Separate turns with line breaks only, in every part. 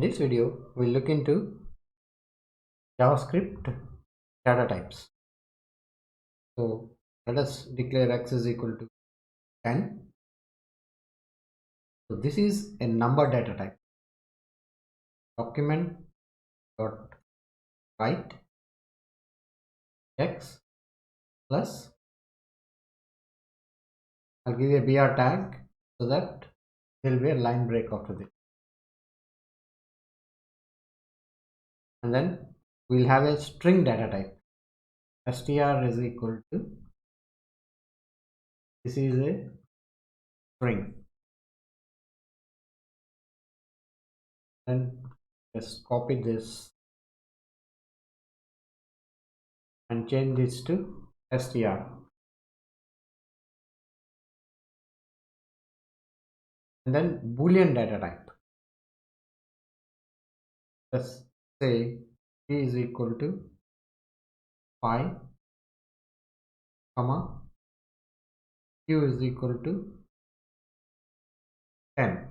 this video, we'll look into JavaScript data types. So let us declare x is equal to 10. So this is a number data type. Document dot write x plus, I'll give you a br tag so that there will be a line break after this. And then we'll have a string data type. Str is equal to, this is a string. Then just copy this and change this to str. And then boolean data type. Let's say p is equal to 5, comma q is equal to 10.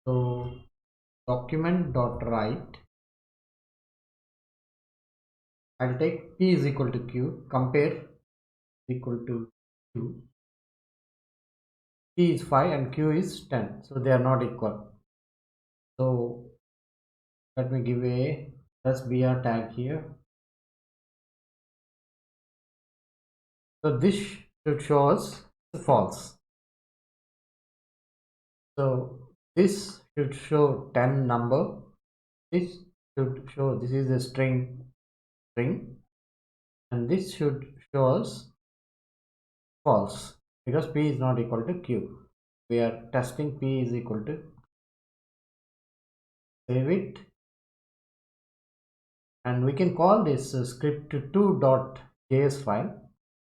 So document dot write, I'll take p is equal to q, compare equal to q. P is 5 and q is 10, so they are not equal. So let me give a plus br tag here. So this should show us false. So this should show 10 number. This should show this is a string, and this should show us false because p is not equal to q. We are testing p is equal to, save it, and we can call this script2.js file,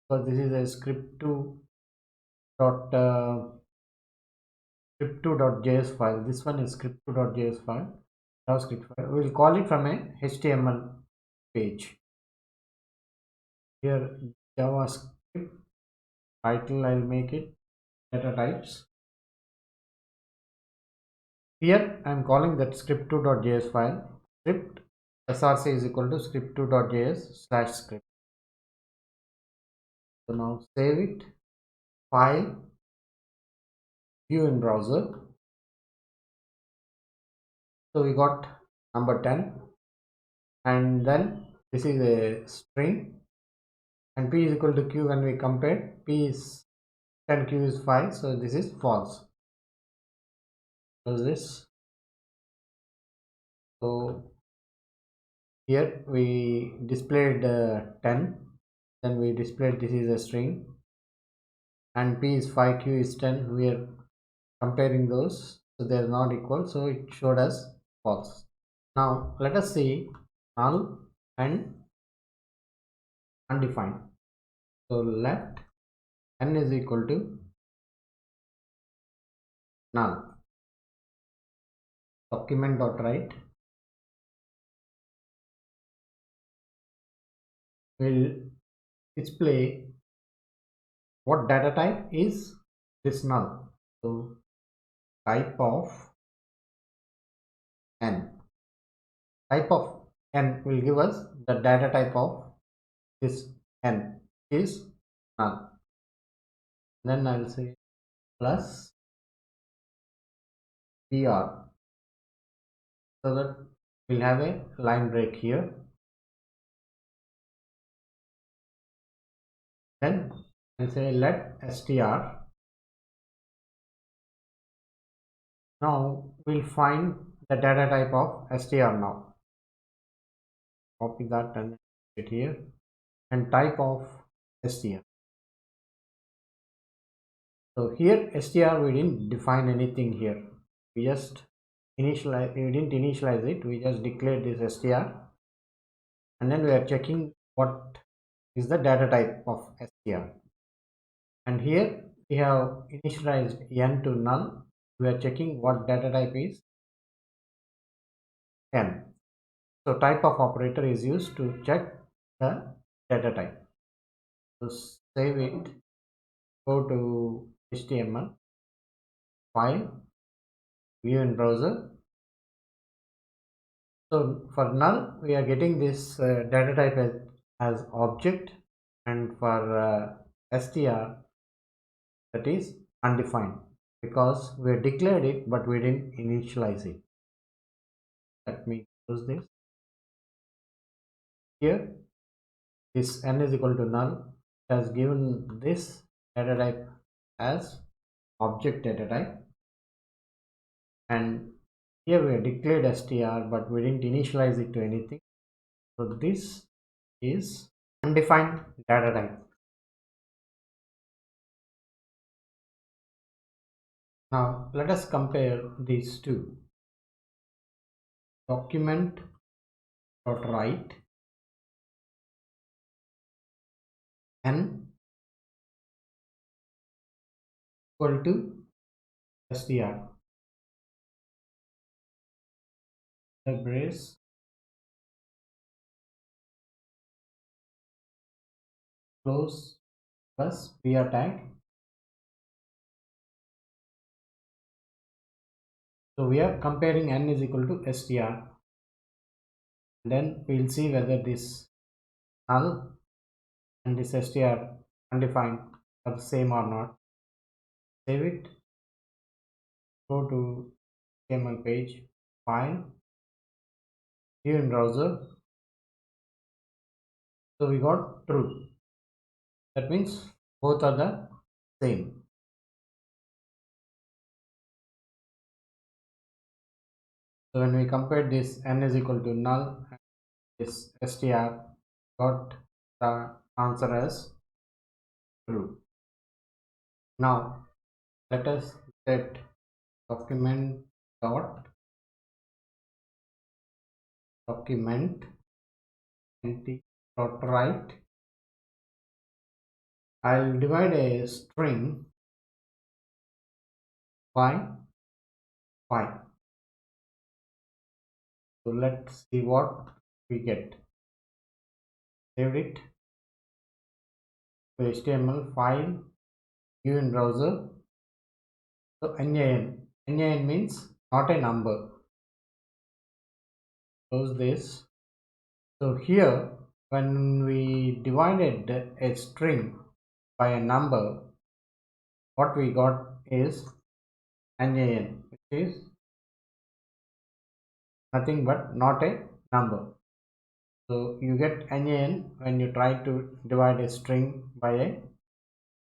because this is a script2.js file. This one is script2.js file, JavaScript file. We will call it from a HTML page. Here JavaScript title, I'll make it data types. Here I am calling that script2.js file. Script src is equal to script2.js/script. So now save it, file, view in browser. So we got number 10, and then this is a string, and p is equal to q. When we compare, p is 10, q is 5, so this is false. Close this. So here we displayed 10, then we displayed this is a string, and p is 5, q is 10. We are comparing those, so they are not equal, so it showed us false. Now let us see null and undefined. So let n is equal to null. Document dot write will display what data type is this null. So type of n, type of n will give us the data type of this n is null. Then I will say plus br, so that we'll have a line break here. Then I'll say let str. Now we'll find the data type of str. Now copy that and put it here, and type of str. So here str, we didn't define anything here. We just initialize, we didn't initialize it, we just declared this str, and then we are checking what is the data type of str. And here we have initialized n to null. We are checking what data type is n. So type of operator is used to check the data type. So save it, go to HTML, file, view in browser, So for null, we are getting this data type as object, and for str, that is undefined, because we declared it but we didn't initialize it. Let me close this. Here, this n is equal to null. It has given this data type as object data type, and here we have declared str but we didn't initialize it to anything. So this is undefined data type. Now let us compare these two. Document dot write n equal to str, the brace close plus br tag. So we are comparing n is equal to str. Then we will see whether this null and this str undefined are the same or not. Save it, go to HTML page, file, view in browser. So we got true. That means both are the same. So when we compare this n is equal to null and this str, got the answer as true. Now let us set document dot document empty dot write. I'll divide a string by 5. So let's see what we get. Save it to HTML file, view in browser. So nan means not a number. Close this. So here, when we divided a string by a number, what we got is nan, which is nothing but not a number. So you get nan when you try to divide a string by a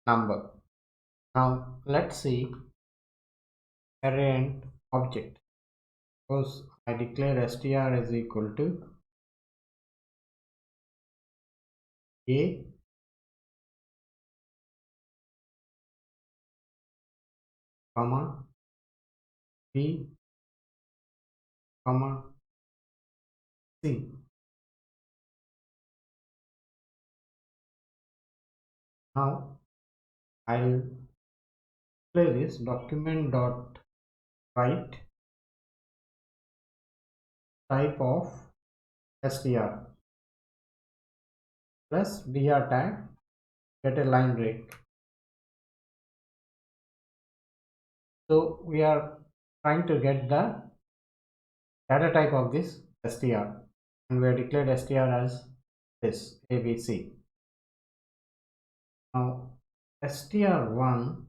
number. Now let's see array and object. Suppose I declare str is equal to a comma b comma c. Now I'll play this document dot write type of str plus br tag, get a line break. So we are trying to get the data type of this str, and we have declared str as this abc. Now str1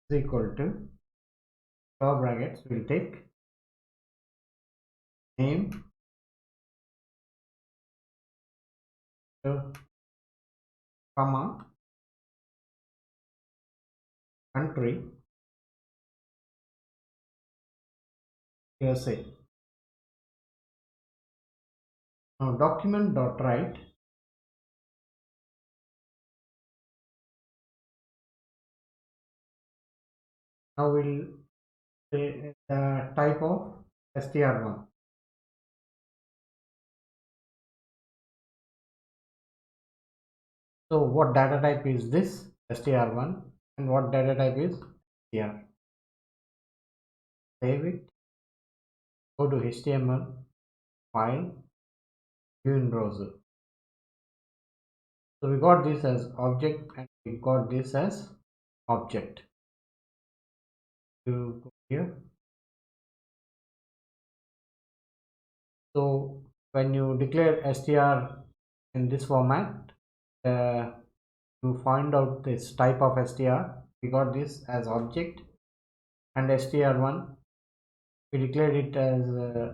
is equal to curly brackets, will take name, comma country USA. Now document dot write now will say the type of str1. So what data type is this str1 and what data type is str? Save it, go to HTML file, view in browser. So we got this as object and we got this as object. To go here, So when you declare str in this format, to find out this type of str, we got this as object, and str1 we declared it as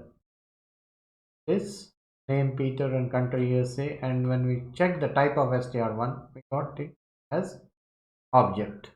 this, name Peter and country USA, and when we check the type of str1 we got it as object.